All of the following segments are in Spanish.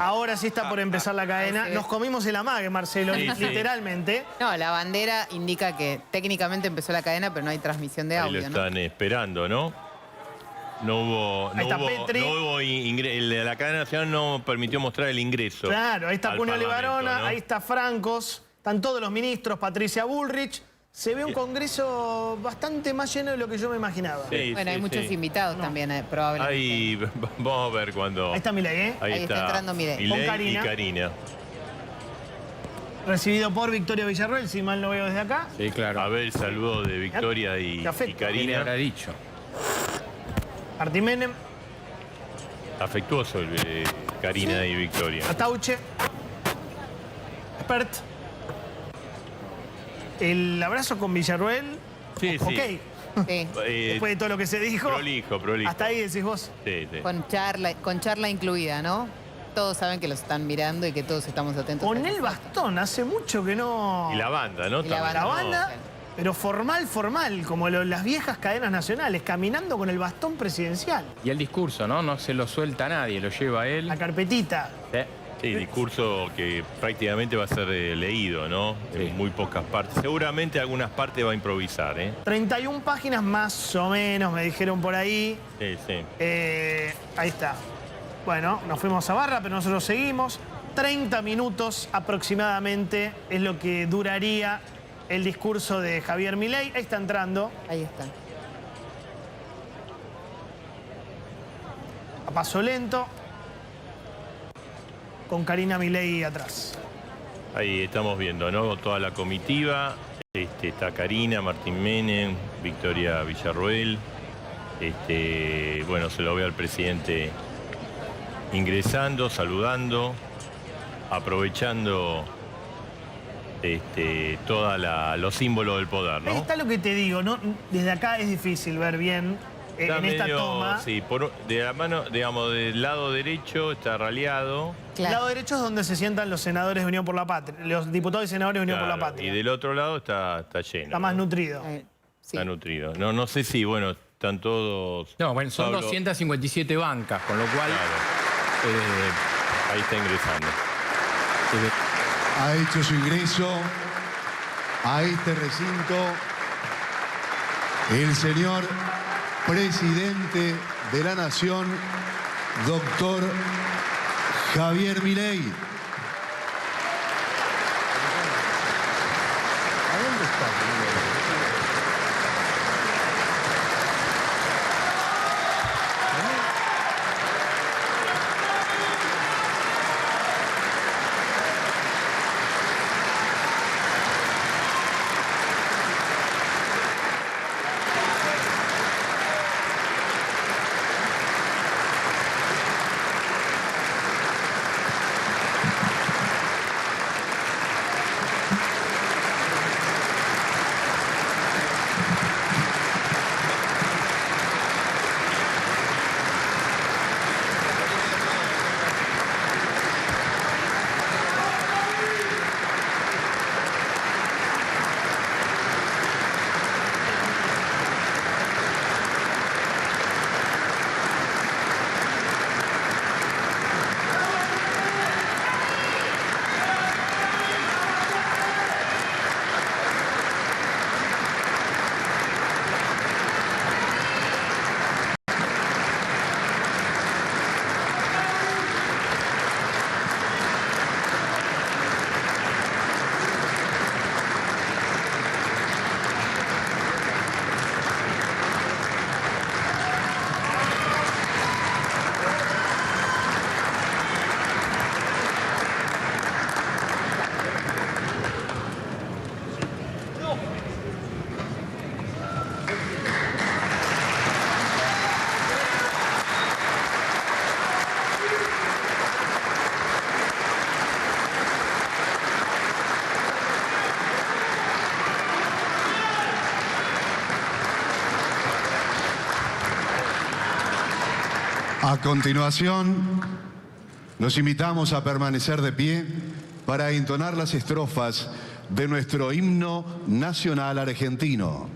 Ahora sí está por empezar la cadena. Nos comimos el amague, Marcelo, Sí, sí. literalmente. No, la bandera indica que técnicamente empezó la cadena, pero no hay transmisión de Ahí audio, lo están esperando, ¿no? No hubo la cadena nacional no permitió mostrar el ingreso. Claro, ahí está al Cuneo Parlamento, Libarona, ¿no? ahí está Francos, están todos los ministros, Patricia Bullrich. Se ve un congreso bastante más lleno de lo que yo me imaginaba. Sí, Bueno, hay sí, muchos sí. invitados también, probablemente. Ahí vamos a ver cuando... Ahí está Milei, ¿eh? Ahí está entrando Milei. Con y Karina. Karina. Recibido por Victoria Villarroel, si mal no veo desde acá. Sí, claro. A ver el saludo de Victoria y Qué afecto. ¿Quién le Karina. habrá dicho? Martín Menem, Afectuoso Karina y Victoria. Atauche, Expert. El abrazo con Villarroel. Sí, sí. Ok. Sí, Después de todo lo que se dijo. Prolijo. Hasta ahí decís vos. Sí, sí. con charla incluida, ¿no? Todos saben que los están mirando y que todos estamos atentos. Con a el eso. bastón, hace mucho que no... Y la banda, ¿no? Y la También, La ¿no? banda, pero formal, como las viejas cadenas nacionales, caminando con el bastón presidencial. Y el discurso, ¿no? No se lo suelta a nadie, lo lleva él. La carpetita. Sí, discurso que prácticamente va a ser leído, ¿no? Sí. En muy pocas partes. Seguramente algunas partes va a improvisar, ¿eh? 31 páginas más o menos, me dijeron por ahí. Sí, sí. Ahí está. Bueno, nos fuimos a barra, pero nosotros seguimos. 30 minutos aproximadamente es lo que duraría el discurso de Javier Milei. Ahí está entrando, Ahí está. a paso lento, con Karina Milei atrás. Ahí estamos viendo, ¿no? Toda la comitiva. Está Karina, Martín Menem, Victoria Villarroel. Bueno, se lo ve al presidente ingresando, saludando, aprovechando todos los símbolos del poder, ¿no? Ahí está lo que te digo, ¿no? Desde acá es difícil ver bien Está en esta medio, toma. sí, de la mano, digamos, del lado derecho está raleado. El lado derecho es donde se sientan los senadores de Unión por la Patria, los diputados y senadores de Unión por la Claro, Patria. y del otro lado está lleno. Está más nutrido. Sí. Está nutrido. No sé si, bueno, están todos... No, bueno, son Pablo, 257 bancas, con lo cual... Claro. Ahí está ingresando. Ha hecho su ingreso a este recinto el señor presidente de la Nación, doctor Javier Milei. A continuación, los invitamos a permanecer de pie para entonar las estrofas de nuestro himno nacional argentino.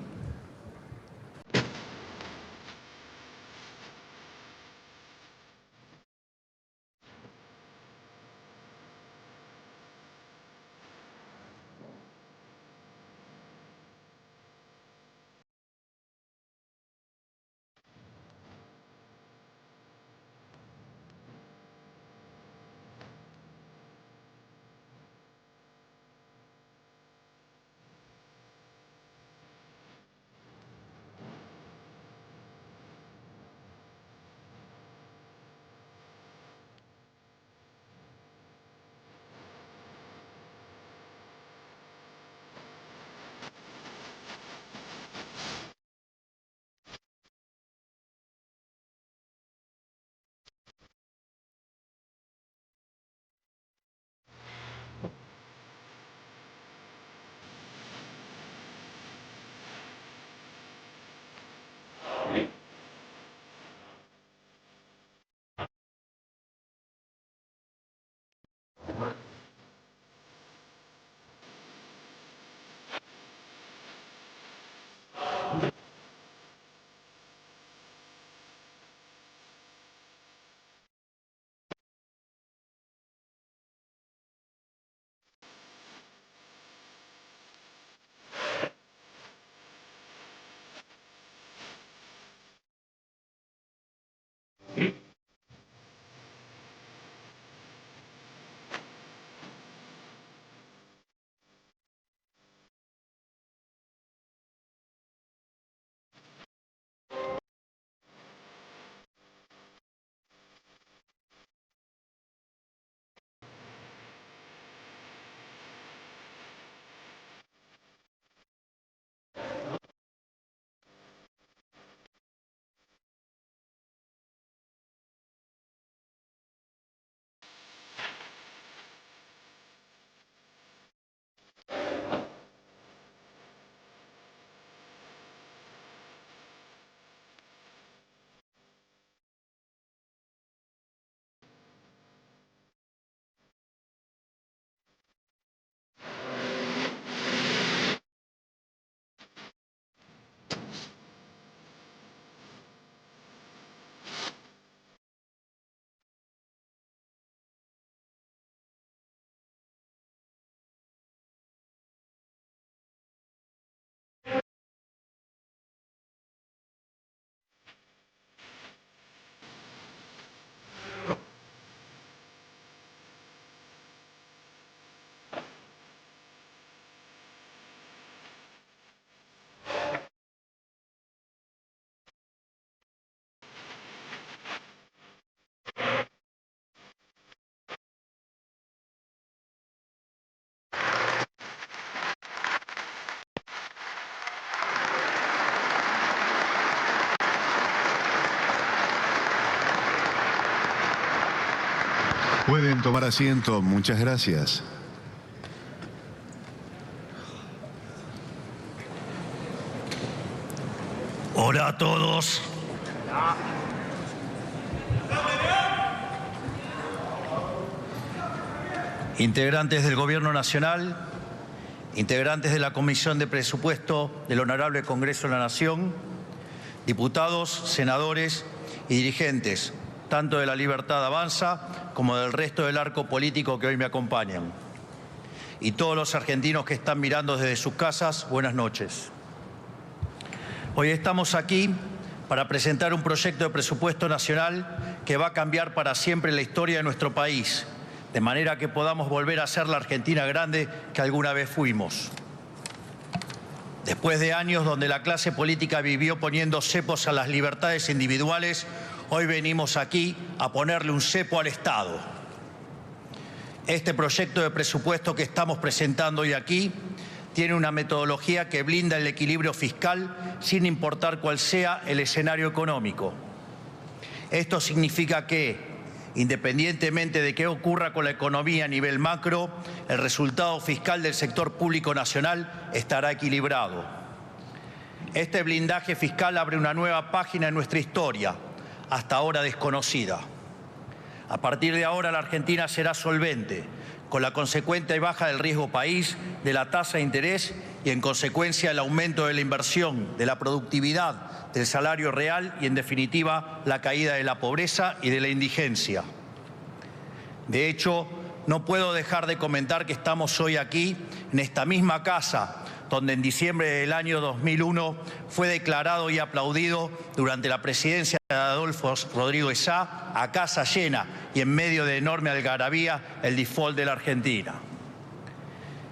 Pueden tomar asiento. Muchas gracias. Hola a todos. Integrantes del Gobierno Nacional, integrantes de la Comisión de Presupuesto del Honorable Congreso de la Nación, diputados, senadores y dirigentes, tanto de La Libertad Avanza como del resto del arco político que hoy me acompañan. Y todos los argentinos que están mirando desde sus casas, buenas noches. Hoy estamos aquí para presentar un proyecto de presupuesto nacional que va a cambiar para siempre la historia de nuestro país, de manera que podamos volver a ser la Argentina grande que alguna vez fuimos. Después de años donde la clase política vivió poniendo cepos a las libertades individuales, hoy venimos aquí a ponerle un cepo al Estado. Este proyecto de presupuesto que estamos presentando hoy aquí tiene una metodología que blinda el equilibrio fiscal sin importar cuál sea el escenario económico. Esto significa que, independientemente de qué ocurra con la economía a nivel macro, el resultado fiscal del sector público nacional estará equilibrado. Este blindaje fiscal abre una nueva página en nuestra historia, hasta ahora desconocida. A partir de ahora la Argentina será solvente, con la consecuente baja del riesgo país, de la tasa de interés y en consecuencia el aumento de la inversión, de la productividad, del salario real y en definitiva la caída de la pobreza y de la indigencia. De hecho, no puedo dejar de comentar que estamos hoy aquí, en esta misma casa, donde en diciembre del año 2001 fue declarado y aplaudido durante la presidencia de Adolfo Rodríguez Sá, a casa llena y en medio de enorme algarabía, el default de la Argentina.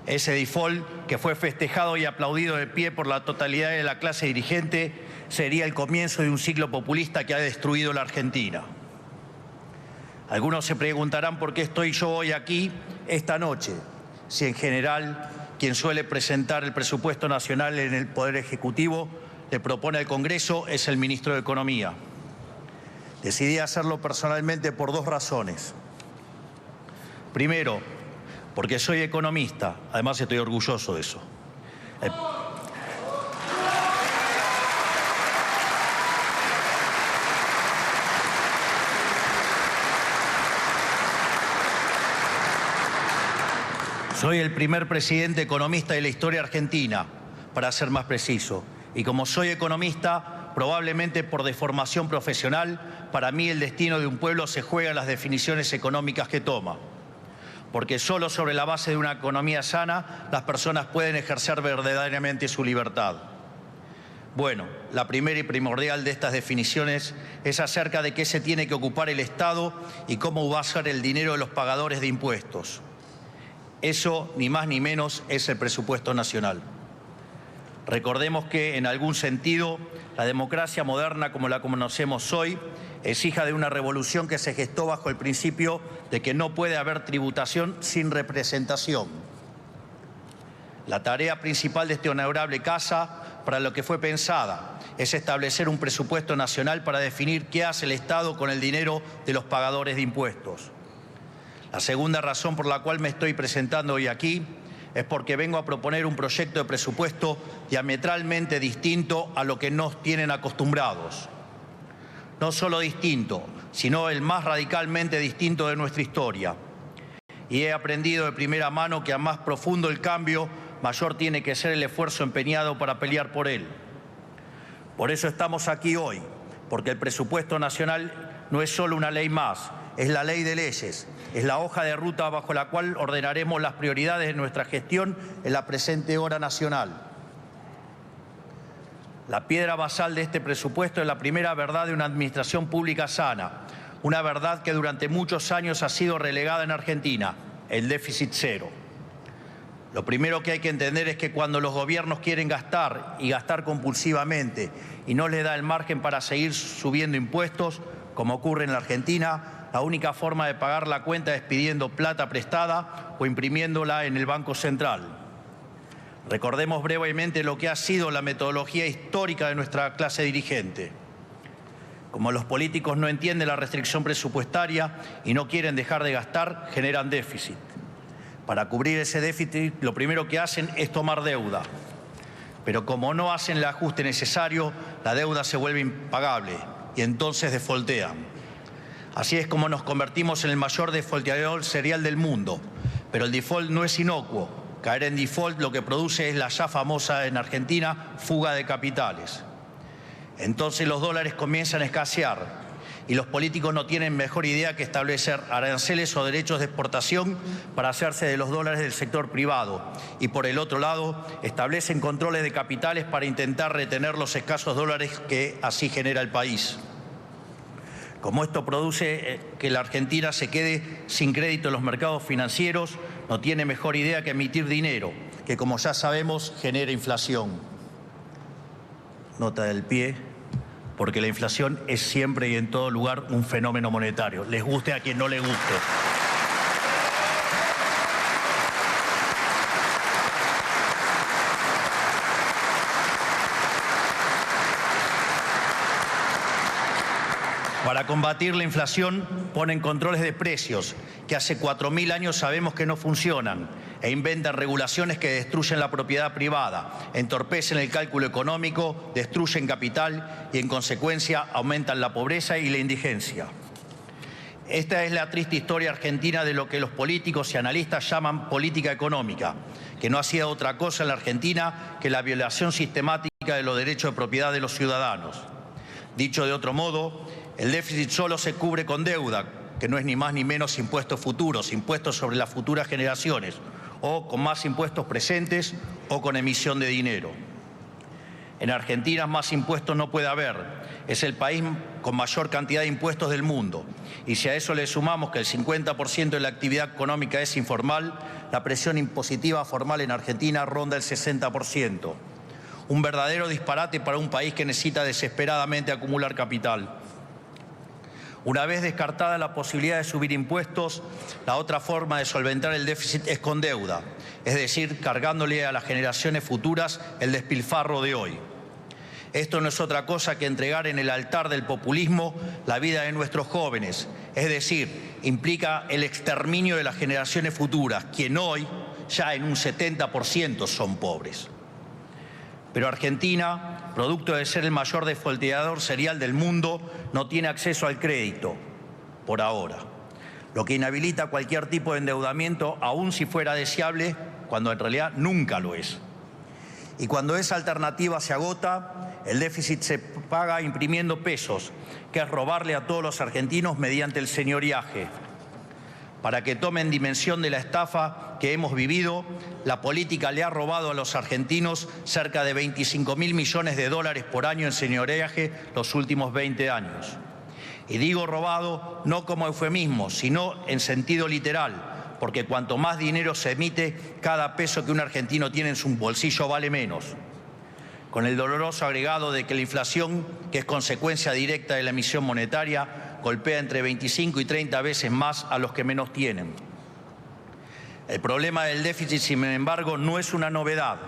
Ese default, que fue festejado y aplaudido de pie por la totalidad de la clase dirigente, sería el comienzo de un ciclo populista que ha destruido la Argentina. Algunos se preguntarán por qué estoy yo hoy aquí, esta noche, si en general quien suele presentar el presupuesto nacional en el Poder Ejecutivo le propone al Congreso es el ministro de Economía. Decidí hacerlo personalmente por dos razones. Primero, porque soy economista, además estoy orgulloso de eso. Soy el primer presidente economista de la historia argentina, para ser más preciso. Y como soy economista, probablemente por deformación profesional, para mí el destino de un pueblo se juega en las definiciones económicas que toma. Porque solo sobre la base de una economía sana, las personas pueden ejercer verdaderamente su libertad. Bueno, la primera y primordial de estas definiciones es acerca de qué se tiene que ocupar el Estado y cómo va a ser el dinero de los pagadores de impuestos. Eso, ni más ni menos, es el presupuesto nacional. Recordemos que, en algún sentido, la democracia moderna como la conocemos hoy es hija de una revolución que se gestó bajo el principio de que no puede haber tributación sin representación. La tarea principal de esta honorable casa, para lo que fue pensada, es establecer un presupuesto nacional para definir qué hace el Estado con el dinero de los pagadores de impuestos. La segunda razón por la cual me estoy presentando hoy aquí es porque vengo a proponer un proyecto de presupuesto diametralmente distinto a lo que nos tienen acostumbrados. No solo distinto, sino el más radicalmente distinto de nuestra historia. Y he aprendido de primera mano que a más profundo el cambio, mayor tiene que ser el esfuerzo empeñado para pelear por él. Por eso estamos aquí hoy, porque el presupuesto nacional no es solo una ley más, es la ley de leyes, es la hoja de ruta bajo la cual ordenaremos las prioridades de nuestra gestión en la presente hora nacional. La piedra basal de este presupuesto es la primera verdad de una administración pública sana, una verdad que durante muchos años ha sido relegada en Argentina, el déficit cero. Lo primero que hay que entender es que cuando los gobiernos quieren gastar y gastar compulsivamente y no les da el margen para seguir subiendo impuestos, como ocurre en la Argentina, la única forma de pagar la cuenta es pidiendo plata prestada o imprimiéndola en el Banco Central. Recordemos brevemente lo que ha sido la metodología histórica de nuestra clase dirigente. Como los políticos no entienden la restricción presupuestaria y no quieren dejar de gastar, generan déficit. Para cubrir ese déficit, lo primero que hacen es tomar deuda. Pero como no hacen el ajuste necesario, la deuda se vuelve impagable y entonces defaultean. Así es como nos convertimos en el mayor defaulteador serial del mundo. Pero el default no es inocuo. Caer en default lo que produce es la ya famosa en Argentina fuga de capitales. Entonces los dólares comienzan a escasear y los políticos no tienen mejor idea que establecer aranceles o derechos de exportación para hacerse de los dólares del sector privado. Y por el otro lado, establecen controles de capitales para intentar retener los escasos dólares que así genera el país. Como esto produce que la Argentina se quede sin crédito en los mercados financieros, no tiene mejor idea que emitir dinero, que como ya sabemos genera inflación. Nota del pie, porque la inflación es siempre y en todo lugar un fenómeno monetario, les guste a quien no le guste. Para combatir la inflación ponen controles de precios que hace 4.000 años sabemos que no funcionan e inventan regulaciones que destruyen la propiedad privada, entorpecen el cálculo económico, destruyen capital y en consecuencia aumentan la pobreza y la indigencia. Esta es la triste historia argentina de lo que los políticos y analistas llaman política económica, que no ha sido otra cosa en la Argentina que la violación sistemática de los derechos de propiedad de los ciudadanos. Dicho de otro modo, el déficit solo se cubre con deuda, que no es ni más ni menos impuestos futuros, impuestos sobre las futuras generaciones, o con más impuestos presentes o con emisión de dinero. En Argentina más impuestos no puede haber, es el país con mayor cantidad de impuestos del mundo. Y si a eso le sumamos que el 50% de la actividad económica es informal, la presión impositiva formal en Argentina ronda el 60%. Un verdadero disparate para un país que necesita desesperadamente acumular capital. Una vez descartada la posibilidad de subir impuestos, la otra forma de solventar el déficit es con deuda, es decir, cargándole a las generaciones futuras el despilfarro de hoy. Esto no es otra cosa que entregar en el altar del populismo la vida de nuestros jóvenes, es decir, implica el exterminio de las generaciones futuras, quien hoy ya en un 70% son pobres. Pero Argentina, producto de ser el mayor defaulteador serial del mundo, no tiene acceso al crédito, por ahora, lo que inhabilita cualquier tipo de endeudamiento, aun si fuera deseable, cuando en realidad nunca lo es. Y cuando esa alternativa se agota, el déficit se paga imprimiendo pesos, que es robarle a todos los argentinos mediante el señoriaje. Para que tomen dimensión de la estafa que hemos vivido, la política le ha robado a los argentinos cerca de 25.000 millones de dólares por año en señoreaje los últimos 20 años. Y digo robado no como eufemismo, sino en sentido literal, porque cuanto más dinero se emite, cada peso que un argentino tiene en su bolsillo vale menos. Con el doloroso agregado de que la inflación, que es consecuencia directa de la emisión monetaria, golpea entre 25 y 30 veces más a los que menos tienen. El problema del déficit, sin embargo, no es una novedad.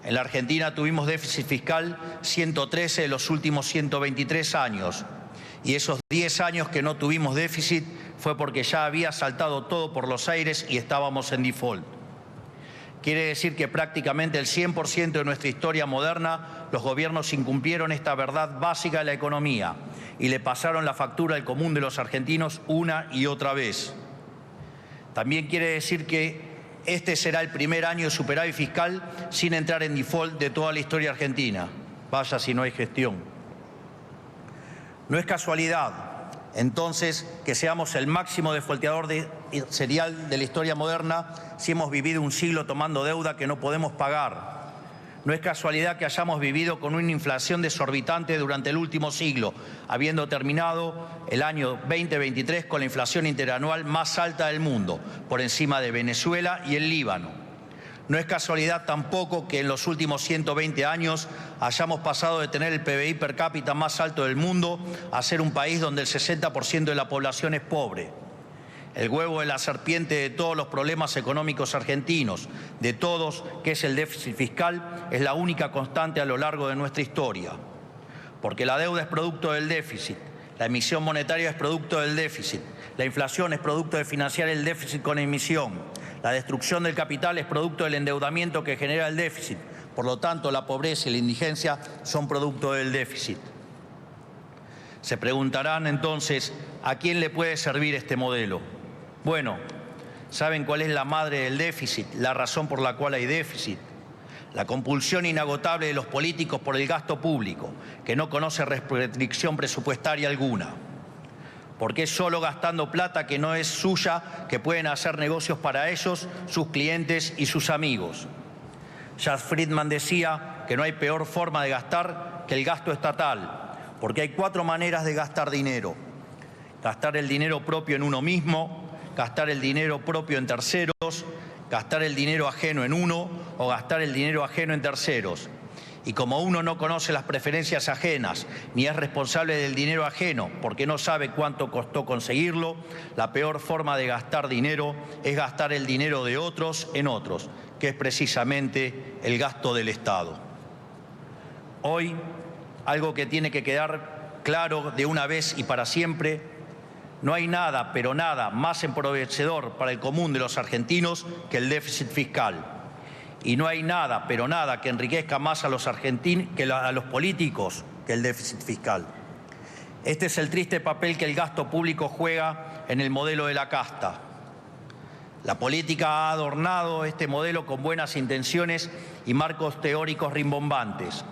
En la Argentina tuvimos déficit fiscal 113 de los últimos 123 años. Y esos 10 años que no tuvimos déficit fue porque ya había saltado todo por los aires y estábamos en default. Quiere decir que prácticamente el 100% de nuestra historia moderna los gobiernos incumplieron esta verdad básica de la economía y le pasaron la factura al común de los argentinos una y otra vez. También quiere decir que este será el primer año de superávit fiscal sin entrar en default de toda la historia argentina. Vaya si no hay gestión. No es casualidad, entonces, que seamos el máximo defaulteador serial de la historia moderna si hemos vivido un siglo tomando deuda que no podemos pagar. No es casualidad que hayamos vivido con una inflación desorbitante durante el último siglo, habiendo terminado el año 2023 con la inflación interanual más alta del mundo, por encima de Venezuela y el Líbano. No es casualidad tampoco que en los últimos 120 años hayamos pasado de tener el PBI per cápita más alto del mundo a ser un país donde el 60% de la población es pobre. El huevo de la serpiente de todos los problemas económicos argentinos, de todos, que es el déficit fiscal, es la única constante a lo largo de nuestra historia. porque la deuda es producto del déficit, la emisión monetaria es producto del déficit, la inflación es producto de financiar el déficit con emisión, la destrucción del capital es producto del endeudamiento que genera el déficit. Por lo tanto, la pobreza y la indigencia son producto del déficit. Se preguntarán entonces, ¿a quién le puede servir este modelo? Bueno, ¿saben cuál es la madre del déficit? La razón por la cual hay déficit. La compulsión inagotable de los políticos por el gasto público, que no conoce restricción presupuestaria alguna. Porque es solo gastando plata que no es suya que pueden hacer negocios para ellos, sus clientes y sus amigos. Jazz Friedman decía que no hay peor forma de gastar que el gasto estatal, porque hay 4 maneras de gastar dinero. Gastar el dinero propio en uno mismo, gastar el dinero propio en terceros, gastar el dinero ajeno en uno o gastar el dinero ajeno en terceros. Y como uno no conoce las preferencias ajenas ni es responsable del dinero ajeno porque no sabe cuánto costó conseguirlo, la peor forma de gastar dinero es gastar el dinero de otros en otros, que es precisamente el gasto del Estado. Hoy, algo que tiene que quedar claro de una vez y para siempre: no hay nada, pero nada, más empobrecedor para el común de los argentinos que el déficit fiscal. Y no hay nada, pero nada, que enriquezca más a los argentinos que a los políticos que el déficit fiscal. Este es el triste papel que el gasto público juega en el modelo de la casta. La política ha adornado este modelo con buenas intenciones y marcos teóricos rimbombantes.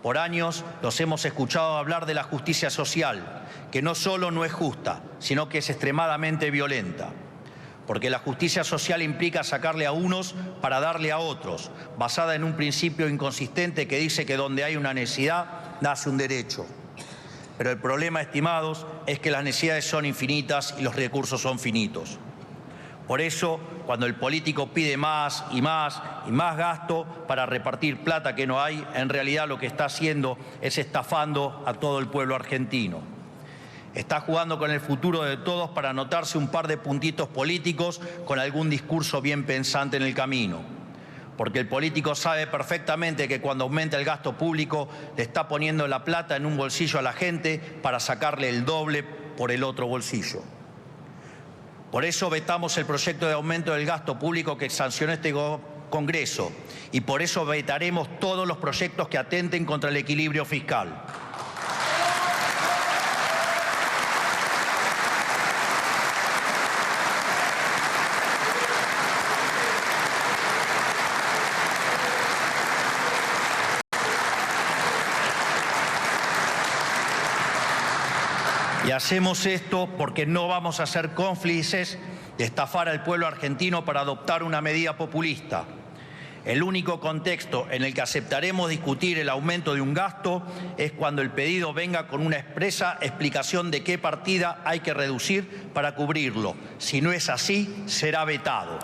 Por años los hemos escuchado hablar de la justicia social, que no solo no es justa, sino que es extremadamente violenta. Porque la justicia social implica sacarle a unos para darle a otros, basada en un principio inconsistente que dice que donde hay una necesidad, nace un derecho. Pero el problema, estimados, es que las necesidades son infinitas y los recursos son finitos. Por eso, cuando el político pide más y más y más gasto para repartir plata que no hay, en realidad lo que está haciendo es estafando a todo el pueblo argentino. Está jugando con el futuro de todos para anotarse un par de puntitos políticos con algún discurso bien pensante en el camino. Porque el político sabe perfectamente que cuando aumenta el gasto público le está poniendo la plata en un bolsillo a la gente para sacarle el doble por el otro bolsillo. Por eso vetamos el proyecto de aumento del gasto público que sancionó este Congreso y por eso vetaremos todos los proyectos que atenten contra el equilibrio fiscal. Y hacemos esto porque no vamos a ser cómplices de estafar al pueblo argentino para adoptar una medida populista. El único contexto en el que aceptaremos discutir el aumento de un gasto es cuando el pedido venga con una expresa explicación de qué partida hay que reducir para cubrirlo. Si no es así, será vetado.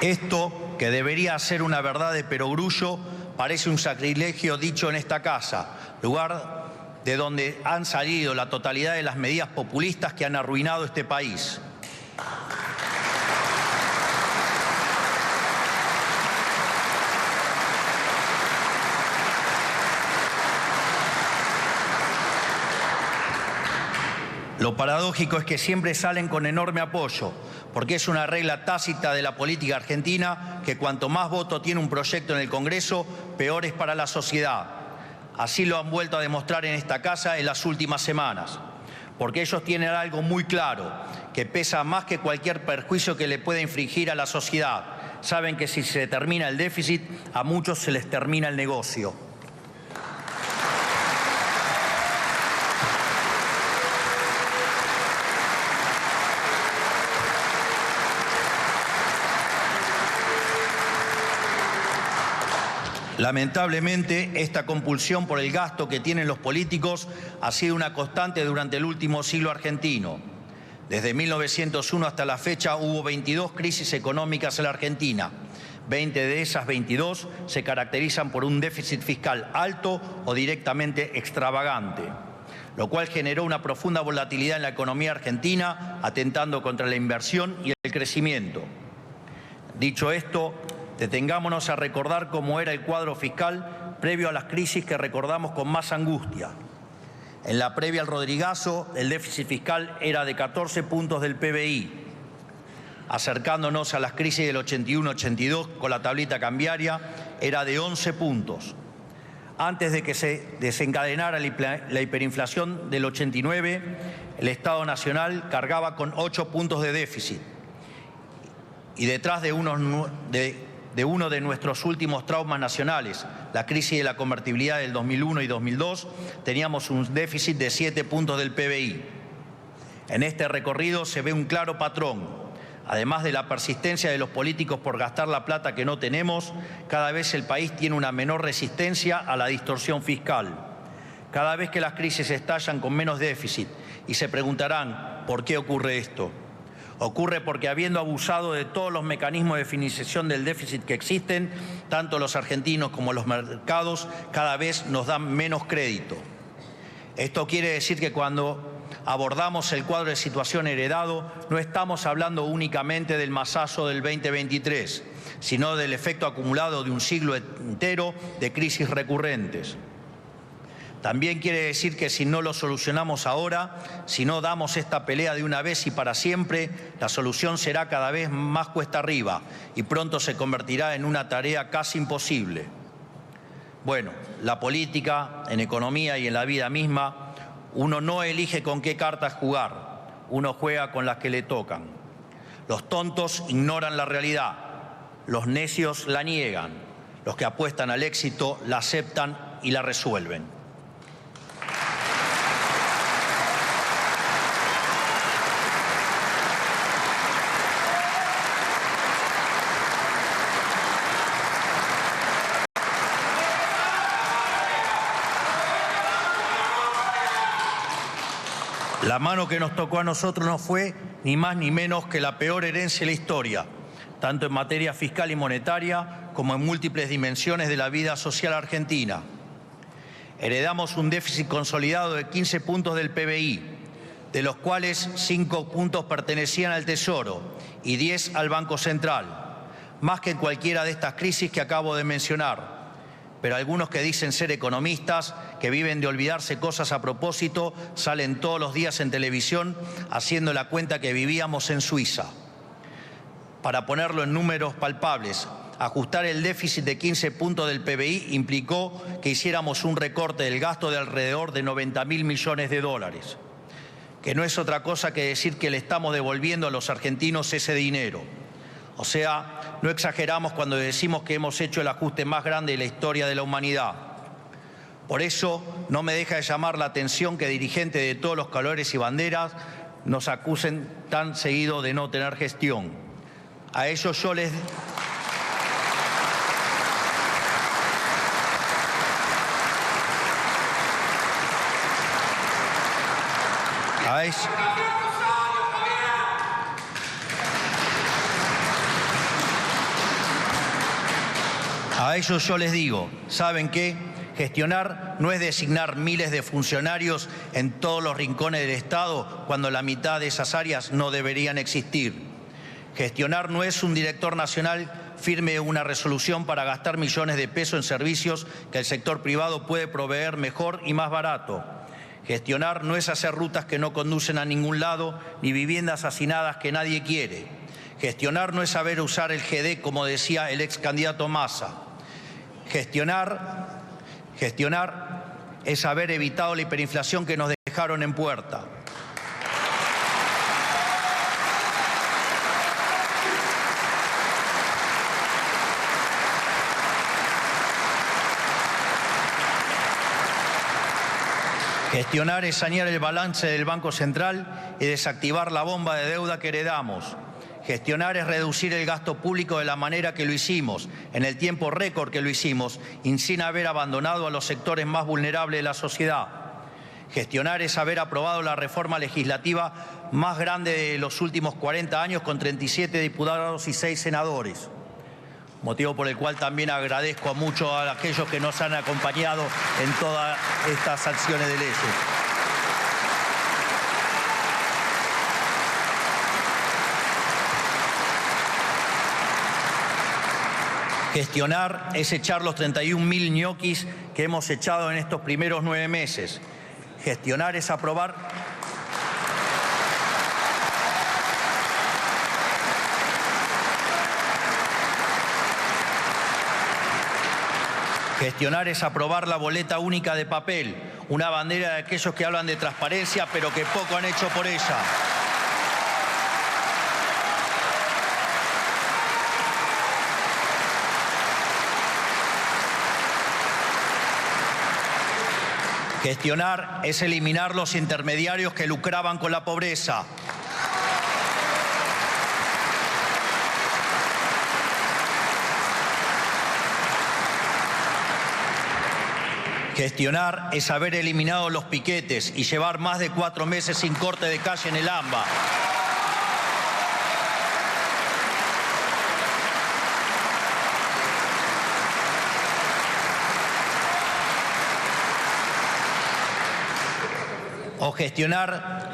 Esto, que debería ser una verdad de perogrullo, parece un sacrilegio dicho en esta casa, lugar de donde han salido la totalidad de las medidas populistas que han arruinado este país. Lo paradójico es que siempre salen con enorme apoyo, porque es una regla tácita de la política argentina que cuanto más voto tiene un proyecto en el Congreso, peor es para la sociedad. Así lo han vuelto a demostrar en esta casa en las últimas semanas, porque ellos tienen algo muy claro, que pesa más que cualquier perjuicio que le pueda infligir a la sociedad. Saben que si se termina el déficit, a muchos se les termina el negocio. Lamentablemente, esta compulsión por el gasto que tienen los políticos ha sido una constante durante el último siglo argentino. Desde 1901 hasta la fecha hubo 22 crisis económicas en la Argentina. 20 de esas 22 se caracterizan por un déficit fiscal alto o directamente extravagante. lo cual generó una profunda volatilidad en la economía argentina, atentando contra la inversión y el crecimiento. Dicho esto, detengámonos a recordar cómo era el cuadro fiscal previo a las crisis que recordamos con más angustia. En la previa al Rodrigazo, el déficit fiscal era de 14 puntos del PBI. Acercándonos a las crisis del 81-82 con la tablita cambiaria, era de 11 puntos. Antes de que se desencadenara la hiperinflación del 89, el Estado Nacional cargaba con 8 puntos de déficit. Y detrás de uno de nuestros últimos traumas nacionales, la crisis de la convertibilidad del 2001 y 2002, teníamos un déficit de 7 puntos del PBI. En este recorrido se ve un claro patrón. Además de la persistencia de los políticos por gastar la plata que no tenemos, cada vez el país tiene una menor resistencia a la distorsión fiscal. Cada vez que las crisis estallan con menos déficit y se preguntarán ¿por qué ocurre esto? Ocurre porque habiendo abusado de todos los mecanismos de financiación del déficit que existen, tanto los argentinos como los mercados cada vez nos dan menos crédito. Esto quiere decir que cuando abordamos el cuadro de situación heredado, no estamos hablando únicamente del masazo del 2023, sino del efecto acumulado de un siglo entero de crisis recurrentes. También quiere decir que si no lo solucionamos ahora, si no damos esta pelea de una vez y para siempre, la solución será cada vez más cuesta arriba y pronto se convertirá en una tarea casi imposible. Bueno, la política, en economía y en la vida misma, uno no elige con qué cartas jugar, uno juega con las que le tocan. Los tontos ignoran la realidad, los necios la niegan, los que apuestan al éxito la aceptan y la resuelven. La mano que nos tocó a nosotros no fue ni más ni menos que la peor herencia de la historia, tanto en materia fiscal y monetaria como en múltiples dimensiones de la vida social argentina. Heredamos un déficit consolidado de 15 puntos del PBI, de los cuales 5 puntos pertenecían al Tesoro y 10 al Banco Central, más que en cualquiera de estas crisis que acabo de mencionar. Pero algunos que dicen ser economistas, que viven de olvidarse cosas a propósito, salen todos los días en televisión haciendo la cuenta que vivíamos en Suiza. Para ponerlo en números palpables, ajustar el déficit de 15 puntos del PBI implicó que hiciéramos un recorte del gasto de alrededor de 90.000 millones de dólares, que no es otra cosa que decir que le estamos devolviendo a los argentinos ese dinero. O sea, no exageramos cuando decimos que hemos hecho el ajuste más grande de la historia de la humanidad. Por eso, no me deja de llamar la atención que dirigentes de todos los colores y banderas nos acusen tan seguido de no tener gestión. A ellos yo les... A ellos yo les digo, ¿saben qué? Gestionar no es designar miles de funcionarios en todos los rincones del Estado cuando la mitad de esas áreas no deberían existir. Gestionar no es un director nacional firme una resolución para gastar millones de pesos en servicios que el sector privado puede proveer mejor y más barato. Gestionar no es hacer rutas que no conducen a ningún lado ni viviendas hacinadas que nadie quiere. Gestionar no es saber usar el GD como decía el ex candidato Massa. Gestionar es haber evitado la hiperinflación que nos dejaron en puerta. Gestionar es sanear el balance del Banco Central y desactivar la bomba de deuda que heredamos. Gestionar es reducir el gasto público de la manera que lo hicimos, en el tiempo récord que lo hicimos, y sin haber abandonado a los sectores más vulnerables de la sociedad. Gestionar es haber aprobado la reforma legislativa más grande de los últimos 40 años con 37 diputados y 6 senadores. Motivo por el cual también agradezco mucho a aquellos que nos han acompañado en todas estas acciones de leyes. Gestionar es echar los 31.000 ñoquis que hemos echado en estos primeros 9 meses. Gestionar es aprobar... Gestionar es aprobar la boleta única de papel, una bandera de aquellos que hablan de transparencia, pero que poco han hecho por ella. Gestionar es eliminar los intermediarios que lucraban con la pobreza. Gestionar es haber eliminado los piquetes y llevar más de 4 meses sin corte de calle en el AMBA. O gestionar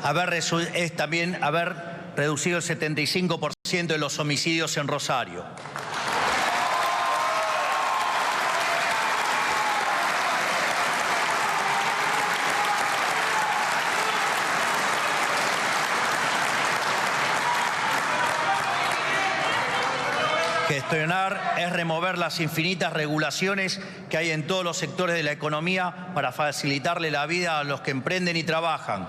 es también haber reducido el 75% de los homicidios en Rosario. Gestionar es remover las infinitas regulaciones que hay en todos los sectores de la economía para facilitarle la vida a los que emprenden y trabajan.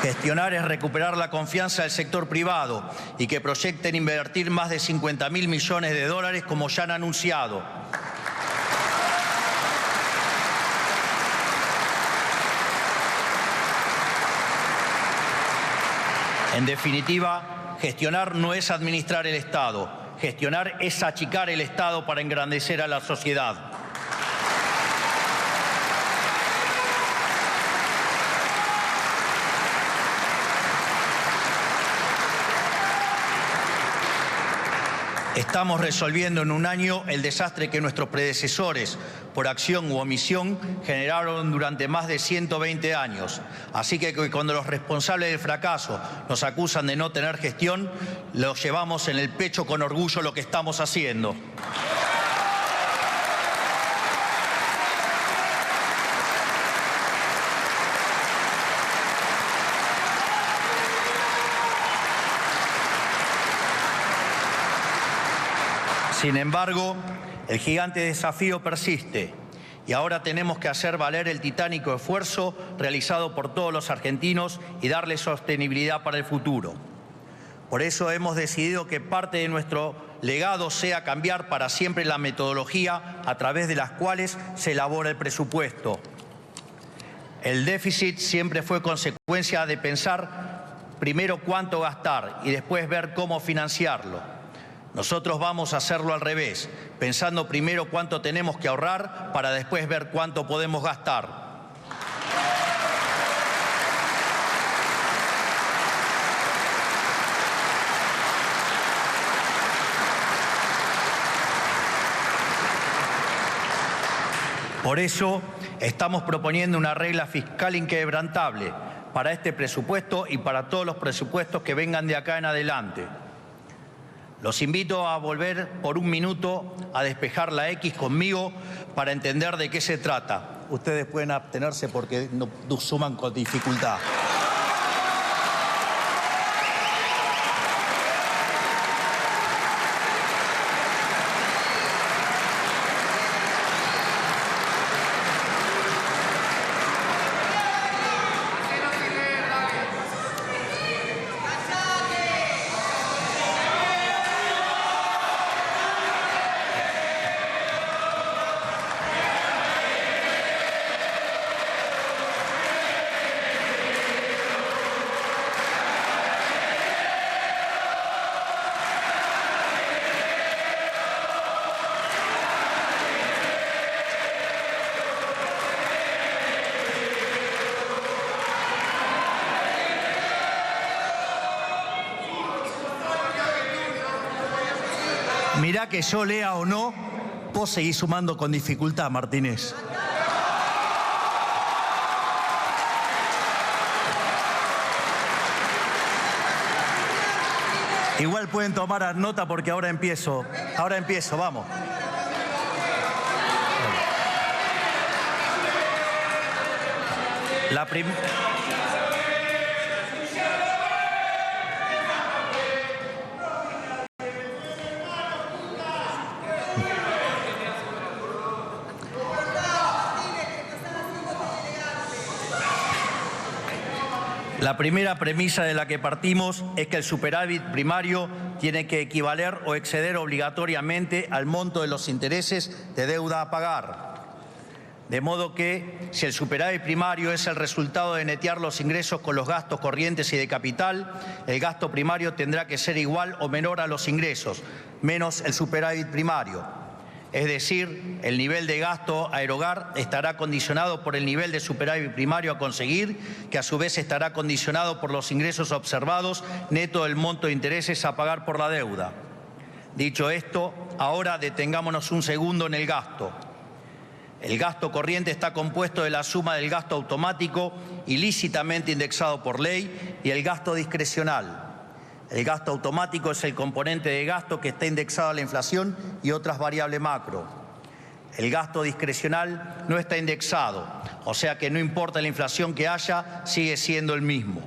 Gestionar es recuperar la confianza del sector privado y que proyecten invertir más de 50.000 millones de dólares como ya han anunciado. En definitiva, gestionar no es administrar el Estado. Gestionar es achicar el Estado para engrandecer a la sociedad. Estamos resolviendo en un año el desastre que nuestros predecesores, por acción u omisión, generaron durante más de 120 años. Así que cuando los responsables del fracaso nos acusan de no tener gestión, los llevamos en el pecho con orgullo lo que estamos haciendo. Sin embargo, el gigante desafío persiste y ahora tenemos que hacer valer el titánico esfuerzo realizado por todos los argentinos y darle sostenibilidad para el futuro. Por eso hemos decidido que parte de nuestro legado sea cambiar para siempre la metodología a través de las cuales se elabora el presupuesto. El déficit siempre fue consecuencia de pensar primero cuánto gastar y después ver cómo financiarlo. Nosotros vamos a hacerlo al revés, pensando primero cuánto tenemos que ahorrar para después ver cuánto podemos gastar. Por eso estamos proponiendo una regla fiscal inquebrantable para este presupuesto y para todos los presupuestos que vengan de acá en adelante. Los invito a volver por un minuto a despejar la X conmigo para entender de qué se trata. Ustedes pueden abstenerse porque no suman con dificultad. Mirá que yo lea o no, vos seguís sumando con dificultad, Martínez. Igual pueden tomar nota porque ahora empiezo. Vamos. La primera premisa de la que partimos es que el superávit primario tiene que equivaler o exceder obligatoriamente al monto de los intereses de deuda a pagar. De modo que, si el superávit primario es el resultado de netear los ingresos con los gastos corrientes y de capital, el gasto primario tendrá que ser igual o menor a los ingresos, menos el superávit primario. Es decir, el nivel de gasto a erogar estará condicionado por el nivel de superávit primario a conseguir, que a su vez estará condicionado por los ingresos observados, neto del monto de intereses a pagar por la deuda. Dicho esto, ahora detengámonos un segundo en el gasto. El gasto corriente está compuesto de la suma del gasto automático ilícitamente indexado por ley y el gasto discrecional. El gasto automático es el componente de gasto que está indexado a la inflación y otras variables macro. El gasto discrecional no está indexado, o sea que no importa la inflación que haya, sigue siendo el mismo.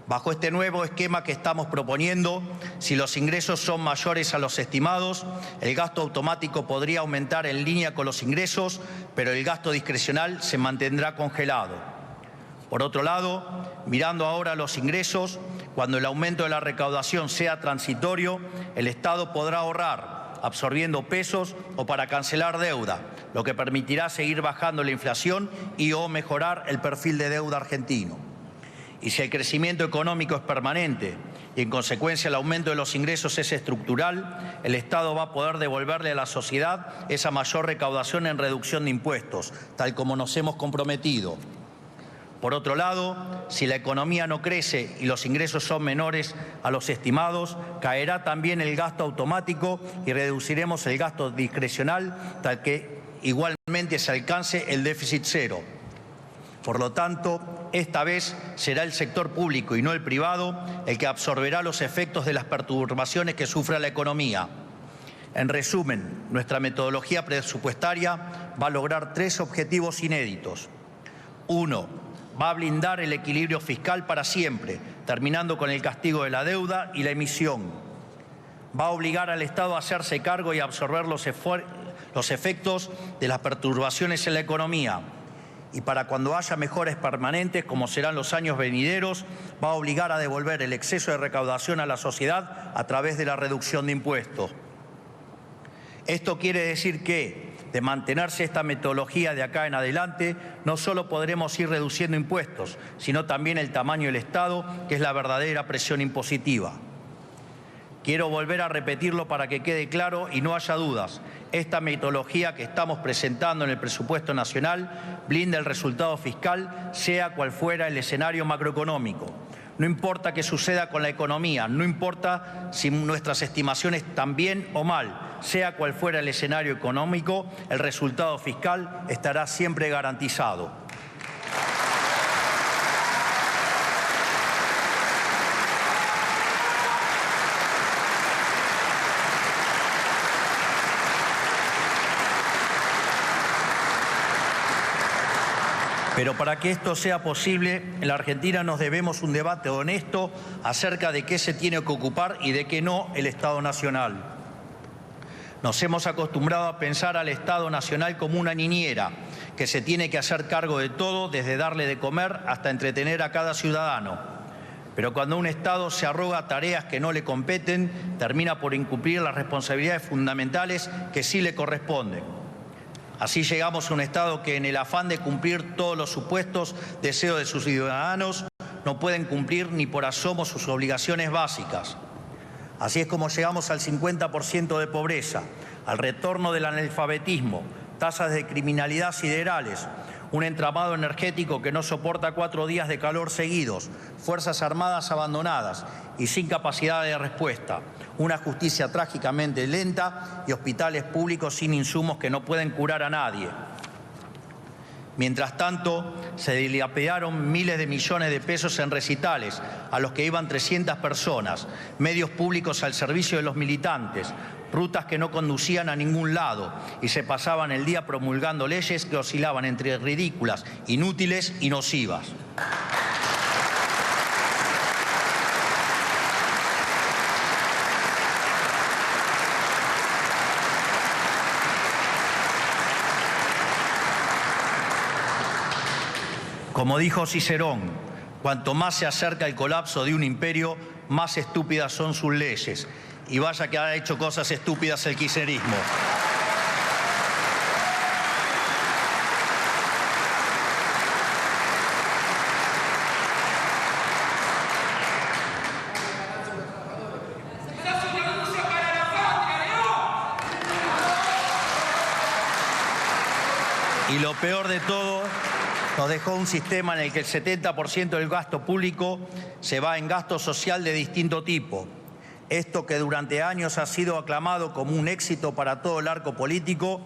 Bajo este nuevo esquema que estamos proponiendo, si los ingresos son mayores a los estimados, el gasto automático podría aumentar en línea con los ingresos, pero el gasto discrecional se mantendrá congelado. Por otro lado, mirando ahora los ingresos, cuando el aumento de la recaudación sea transitorio, el Estado podrá ahorrar, absorbiendo pesos o para cancelar deuda, lo que permitirá seguir bajando la inflación y o mejorar el perfil de deuda argentino. Y si el crecimiento económico es permanente y en consecuencia el aumento de los ingresos es estructural, el Estado va a poder devolverle a la sociedad esa mayor recaudación en reducción de impuestos, tal como nos hemos comprometido. Por otro lado, si la economía no crece y los ingresos son menores a los estimados, caerá también el gasto automático y reduciremos el gasto discrecional tal que igualmente se alcance el déficit cero. Por lo tanto, esta vez será el sector público y no el privado el que absorberá los efectos de las perturbaciones que sufra la economía. En resumen, nuestra metodología presupuestaria va a lograr 3 objetivos inéditos. 1. Va a blindar el equilibrio fiscal para siempre, terminando con el castigo de la deuda y la emisión. Va a obligar al Estado a hacerse cargo y a absorber los efectos de las perturbaciones en la economía. Y para cuando haya mejoras permanentes, como serán los años venideros, va a obligar a devolver el exceso de recaudación a la sociedad a través de la reducción de impuestos. Esto quiere decir que, de mantenerse esta metodología de acá en adelante, no solo podremos ir reduciendo impuestos, sino también el tamaño del Estado, que es la verdadera presión impositiva. Quiero volver a repetirlo para que quede claro y no haya dudas. Esta metodología que estamos presentando en el presupuesto nacional blinda el resultado fiscal, sea cual fuera el escenario macroeconómico. No importa qué suceda con la economía, no importa si nuestras estimaciones están bien o mal, sea cual fuera el escenario económico, el resultado fiscal estará siempre garantizado. Pero para que esto sea posible, en la Argentina nos debemos un debate honesto acerca de qué se tiene que ocupar y de qué no el Estado Nacional. Nos hemos acostumbrado a pensar al Estado Nacional como una niñera que se tiene que hacer cargo de todo, desde darle de comer hasta entretener a cada ciudadano. Pero cuando un Estado se arroga tareas que no le competen, termina por incumplir las responsabilidades fundamentales que sí le corresponden. Así llegamos a un Estado que, en el afán de cumplir todos los supuestos deseos de sus ciudadanos, no pueden cumplir ni por asomo sus obligaciones básicas. Así es como llegamos al 50% de pobreza, al retorno del analfabetismo, tasas de criminalidad siderales, un entramado energético que no soporta 4 días de calor seguidos, fuerzas armadas abandonadas y sin capacidad de respuesta, una justicia trágicamente lenta y hospitales públicos sin insumos que no pueden curar a nadie. Mientras tanto, se dilapidaron miles de millones de pesos en recitales, a los que iban 300 personas, medios públicos al servicio de los militantes, rutas que no conducían a ningún lado y se pasaban el día promulgando leyes que oscilaban entre ridículas, inútiles y nocivas. Como dijo Cicerón, cuanto más se acerca el colapso de un imperio, más estúpidas son sus leyes. Y vaya que ha hecho cosas estúpidas el kirchnerismo. Y lo peor de todo, nos dejó un sistema en el que el 70% del gasto público se va en gasto social de distinto tipo. Esto, que durante años ha sido aclamado como un éxito para todo el arco político,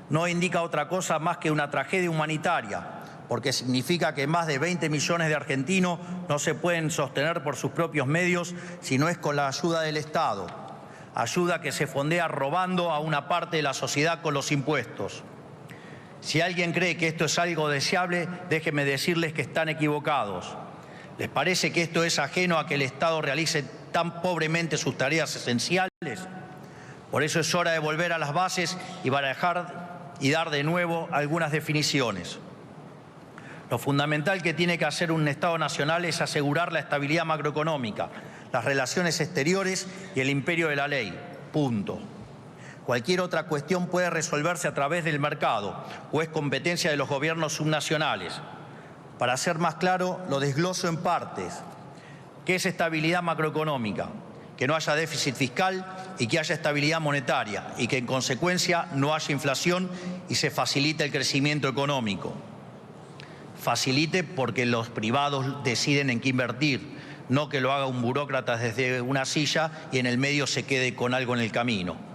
no indica otra cosa más que una tragedia humanitaria, porque significa que más de 20 millones de argentinos no se pueden sostener por sus propios medios si no es con la ayuda del Estado, ayuda que se fondea robando a una parte de la sociedad con los impuestos. Si alguien cree que esto es algo deseable, déjenme decirles que están equivocados. ¿Les parece que esto es ajeno a que el Estado realice tan pobremente sus tareas esenciales? Por eso es hora de volver a las bases y barajar y dar de nuevo algunas definiciones. Lo fundamental que tiene que hacer un Estado nacional es asegurar la estabilidad macroeconómica, las relaciones exteriores y el imperio de la ley. Punto. Cualquier otra cuestión puede resolverse a través del mercado o es competencia de los gobiernos subnacionales. Para ser más claro, lo desgloso en partes. ¿Qué es estabilidad macroeconómica? Que no haya déficit fiscal y que haya estabilidad monetaria y que en consecuencia no haya inflación y se facilite el crecimiento económico. Facilite porque los privados deciden en qué invertir, no que lo haga un burócrata desde una silla y en el medio se quede con algo en el camino.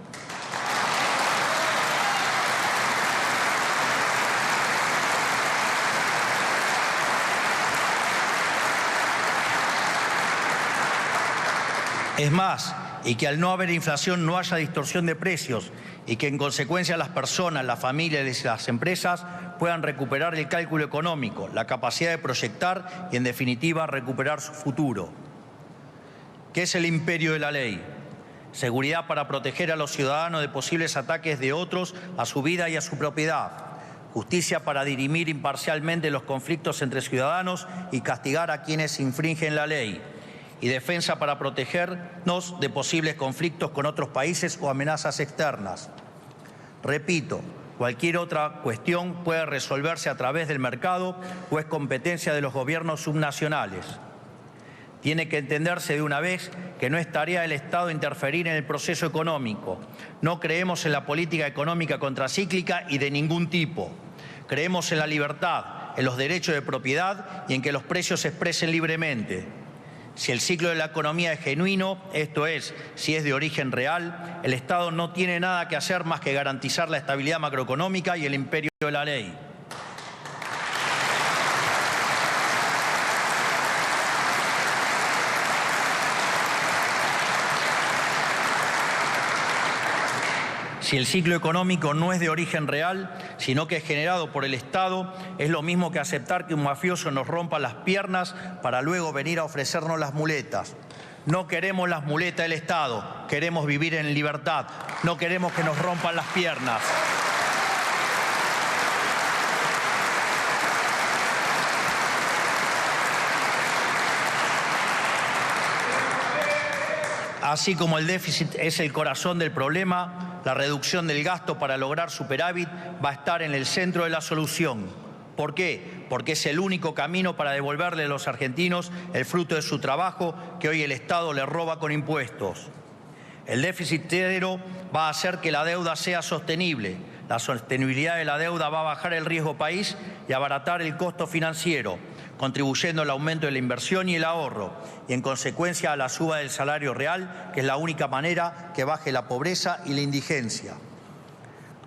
Es más, y que al no haber inflación no haya distorsión de precios y que en consecuencia las personas, las familias y las empresas puedan recuperar el cálculo económico, la capacidad de proyectar y en definitiva recuperar su futuro. ¿Qué es el imperio de la ley? Seguridad para proteger a los ciudadanos de posibles ataques de otros a su vida y a su propiedad. Justicia para dirimir imparcialmente los conflictos entre ciudadanos y castigar a quienes infringen la ley. Y defensa para protegernos de posibles conflictos con otros países o amenazas externas. Repito, cualquier otra cuestión puede resolverse a través del mercado o es competencia de los gobiernos subnacionales. Tiene que entenderse de una vez que no es tarea del Estado interferir en el proceso económico. No creemos en la política económica contracíclica y de ningún tipo. Creemos en la libertad, en los derechos de propiedad y en que los precios se expresen libremente. Si el ciclo de la economía es genuino, esto es, si es de origen real, el Estado no tiene nada que hacer más que garantizar la estabilidad macroeconómica y el imperio de la ley. Si el ciclo económico no es de origen real, sino que es generado por el Estado, es lo mismo que aceptar que un mafioso nos rompa las piernas para luego venir a ofrecernos las muletas. No queremos las muletas del Estado, queremos vivir en libertad, no queremos que nos rompan las piernas. Así como el déficit es el corazón del problema, la reducción del gasto para lograr superávit va a estar en el centro de la solución. ¿Por qué? Porque es el único camino para devolverle a los argentinos el fruto de su trabajo que hoy el Estado le roba con impuestos. El déficit cero va a hacer que la deuda sea sostenible. La sostenibilidad de la deuda va a bajar el riesgo país y abaratar el costo financiero, contribuyendo al aumento de la inversión y el ahorro, y en consecuencia a la suba del salario real, que es la única manera que baje la pobreza y la indigencia.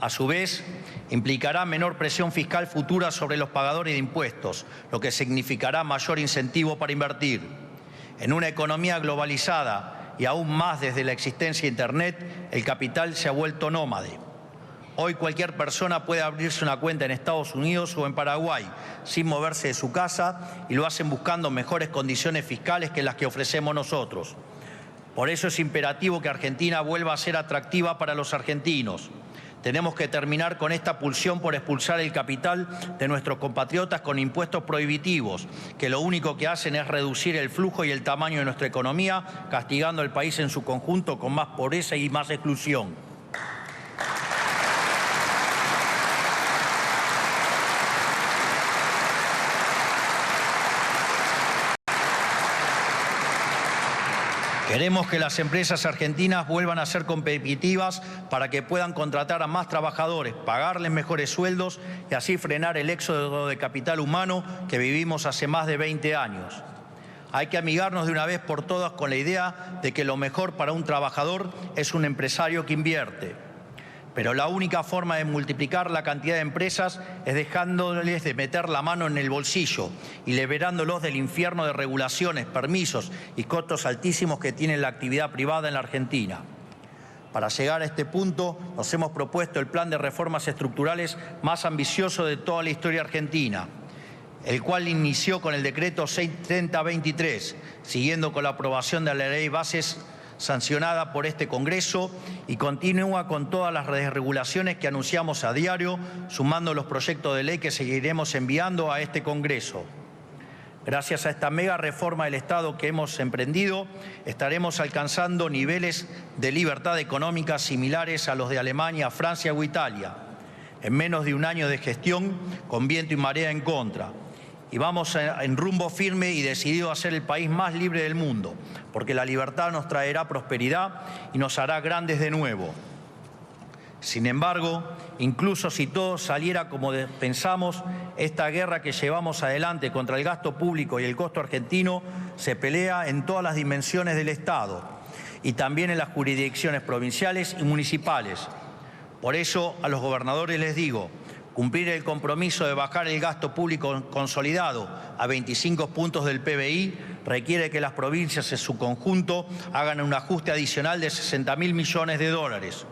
A su vez, implicará menor presión fiscal futura sobre los pagadores de impuestos, lo que significará mayor incentivo para invertir. En una economía globalizada y aún más desde la existencia de Internet, el capital se ha vuelto nómade. Hoy cualquier persona puede abrirse una cuenta en Estados Unidos o en Paraguay sin moverse de su casa y lo hacen buscando mejores condiciones fiscales que las que ofrecemos nosotros. Por eso es imperativo que Argentina vuelva a ser atractiva para los argentinos. Tenemos que terminar con esta pulsión por expulsar el capital de nuestros compatriotas con impuestos prohibitivos, que lo único que hacen es reducir el flujo y el tamaño de nuestra economía, castigando al país en su conjunto con más pobreza y más exclusión. Queremos que las empresas argentinas vuelvan a ser competitivas para que puedan contratar a más trabajadores, pagarles mejores sueldos y así frenar el éxodo de capital humano que vivimos hace más de 20 años. Hay que amigarnos de una vez por todas con la idea de que lo mejor para un trabajador es un empresario que invierte. Pero la única forma de multiplicar la cantidad de empresas es dejándoles de meter la mano en el bolsillo y liberándolos del infierno de regulaciones, permisos y costos altísimos que tiene la actividad privada en la Argentina. Para llegar a este punto, nos hemos propuesto el plan de reformas estructurales más ambicioso de toda la historia argentina, el cual inició con el decreto 630-23, siguiendo con la aprobación de la ley bases sancionada por este Congreso y continúa con todas las desregulaciones que anunciamos a diario, sumando los proyectos de ley que seguiremos enviando a este Congreso. Gracias a esta mega reforma del Estado que hemos emprendido, estaremos alcanzando niveles de libertad económica similares a los de Alemania, Francia o Italia, en menos de un año de gestión con viento y marea en contra. Y vamos en rumbo firme y decidido a ser el país más libre del mundo, porque la libertad nos traerá prosperidad y nos hará grandes de nuevo. Sin embargo, incluso si todo saliera como pensamos, esta guerra que llevamos adelante contra el gasto público y el costo argentino se pelea en todas las dimensiones del Estado y también en las jurisdicciones provinciales y municipales. Por eso a los gobernadores les digo: cumplir el compromiso de bajar el gasto público consolidado a 25 puntos del PBI requiere que las provincias en su conjunto hagan un ajuste adicional de 60.000 millones de dólares.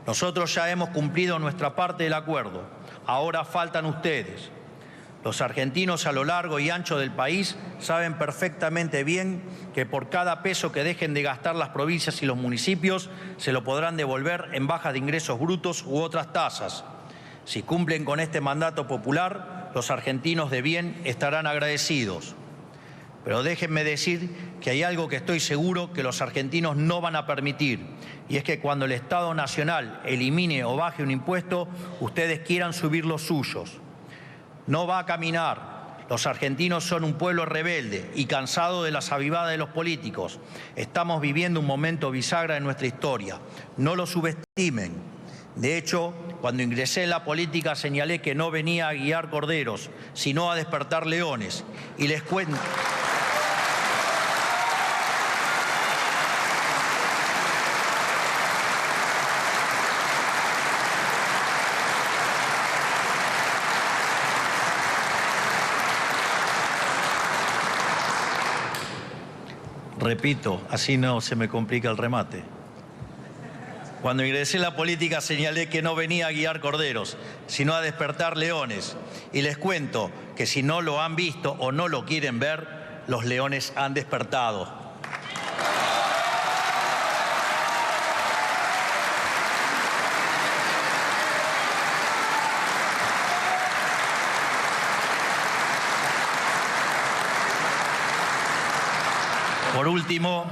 Nosotros ya hemos cumplido nuestra parte del acuerdo. Ahora faltan ustedes. Los argentinos a lo largo y ancho del país saben perfectamente bien que por cada peso que dejen de gastar las provincias y los municipios se lo podrán devolver en bajas de ingresos brutos u otras tasas. Si cumplen con este mandato popular, los argentinos de bien estarán agradecidos. Pero déjenme decir que hay algo que estoy seguro que los argentinos no van a permitir, y es que cuando el Estado Nacional elimine o baje un impuesto, ustedes quieran subir los suyos. No va a caminar. Los argentinos son un pueblo rebelde y cansado de las avivadas de los políticos. Estamos viviendo un momento bisagra en nuestra historia. No lo subestimen. De hecho, cuando ingresé en la política señalé que no venía a guiar corderos, sino a despertar leones. Y les cuento... Repito, así no se me complica el remate. Cuando ingresé en la política señalé que no venía a guiar corderos, sino a despertar leones. Y les cuento que si no lo han visto o no lo quieren ver, los leones han despertado. Por último,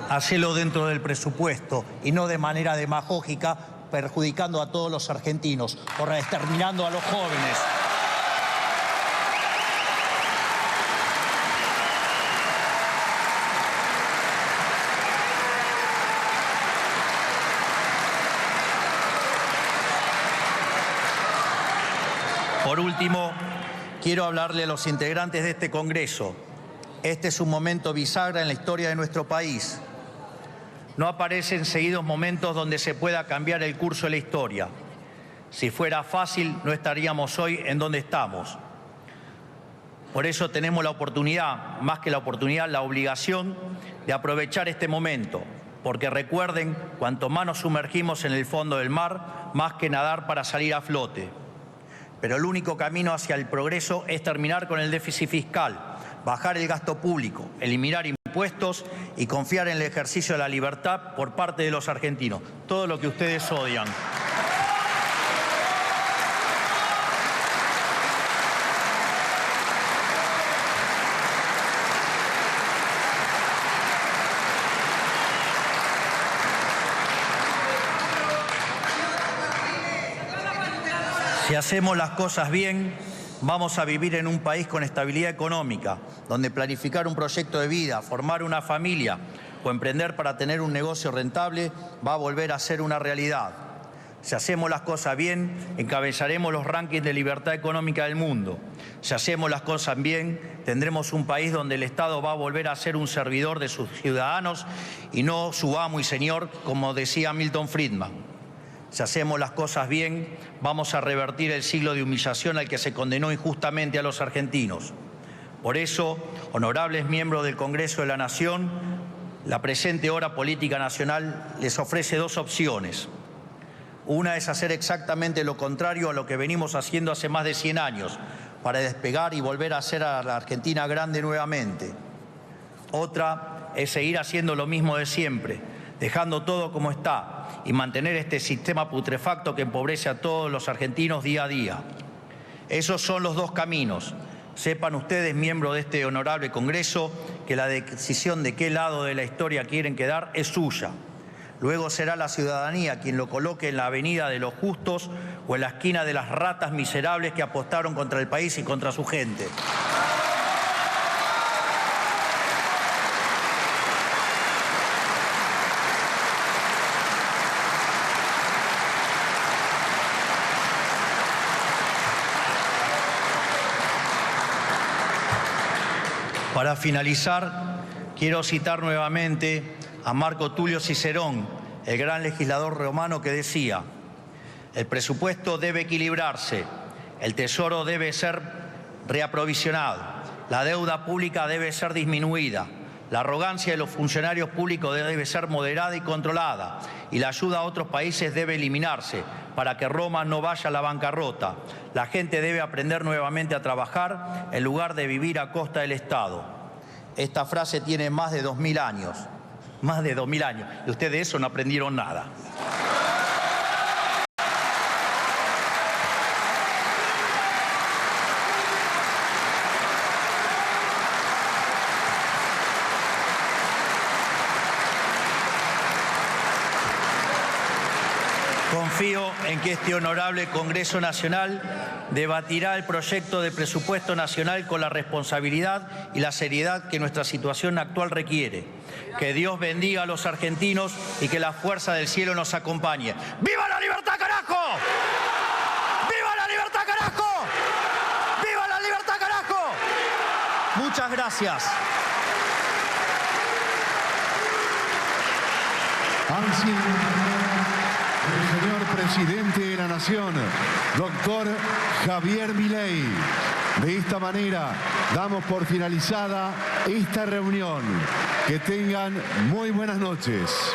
hacelo dentro del presupuesto y no de manera demagógica, perjudicando a todos los argentinos o exterminando a los jóvenes. quiero hablarle a los integrantes de este Congreso. Este es un momento bisagra en la historia de nuestro país. No aparecen seguidos momentos donde se pueda cambiar el curso de la historia. Si fuera fácil, no estaríamos hoy en donde estamos. Por eso tenemos la oportunidad, más que la oportunidad, la obligación de aprovechar este momento. Porque recuerden, cuanto más nos sumergimos en el fondo del mar, más que nadar para salir a flote. Pero el único camino hacia el progreso es terminar con el déficit fiscal, bajar el gasto público, eliminar impuestos y confiar en el ejercicio de la libertad por parte de los argentinos. Todo lo que ustedes odian. Si hacemos las cosas bien, vamos a vivir en un país con estabilidad económica, donde planificar un proyecto de vida, formar una familia o emprender para tener un negocio rentable va a volver a ser una realidad. Si hacemos las cosas bien, encabezaremos los rankings de libertad económica del mundo. Si hacemos las cosas bien, tendremos un país donde el Estado va a volver a ser un servidor de sus ciudadanos y no su amo y señor, como decía Milton Friedman. Si hacemos las cosas bien, vamos a revertir el siglo de humillación al que se condenó injustamente a los argentinos. Por eso, honorables miembros del Congreso de la Nación, la presente hora política nacional les ofrece dos opciones. Una es hacer exactamente lo contrario a lo que venimos haciendo hace más de 100 años, para despegar y volver a hacer a la Argentina grande nuevamente. Otra es seguir haciendo lo mismo de siempre, dejando todo como está y mantener este sistema putrefacto que empobrece a todos los argentinos día a día. Esos son los dos caminos. Sepan ustedes, miembros de este honorable Congreso, que la decisión de qué lado de la historia quieren quedar es suya. Luego será la ciudadanía quien lo coloque en la avenida de los justos o en la esquina de las ratas miserables que apostaron contra el país y contra su gente. Para finalizar, quiero citar nuevamente a Marco Tulio Cicerón, el gran legislador romano, que decía: el presupuesto debe equilibrarse, el tesoro debe ser reaprovisionado, la deuda pública debe ser disminuida, la arrogancia de los funcionarios públicos debe ser moderada y controlada, y la ayuda a otros países debe eliminarse para que Roma no vaya a la bancarrota. La gente debe aprender nuevamente a trabajar en lugar de vivir a costa del Estado. Esta frase tiene más de 2000 años. Más de 2000 años. Y ustedes de eso no aprendieron nada. Confío en que este honorable Congreso Nacional debatirá el proyecto de presupuesto nacional con la responsabilidad y la seriedad que nuestra situación actual requiere. Que Dios bendiga a los argentinos y que la fuerza del cielo nos acompañe. ¡Viva la libertad, carajo! ¡Viva la libertad, carajo! ¡Viva la libertad, carajo! Muchas gracias. Así, el señor presidente de la Nación, doctor Javier Milei. De esta manera damos por finalizada esta reunión. Que tengan muy buenas noches.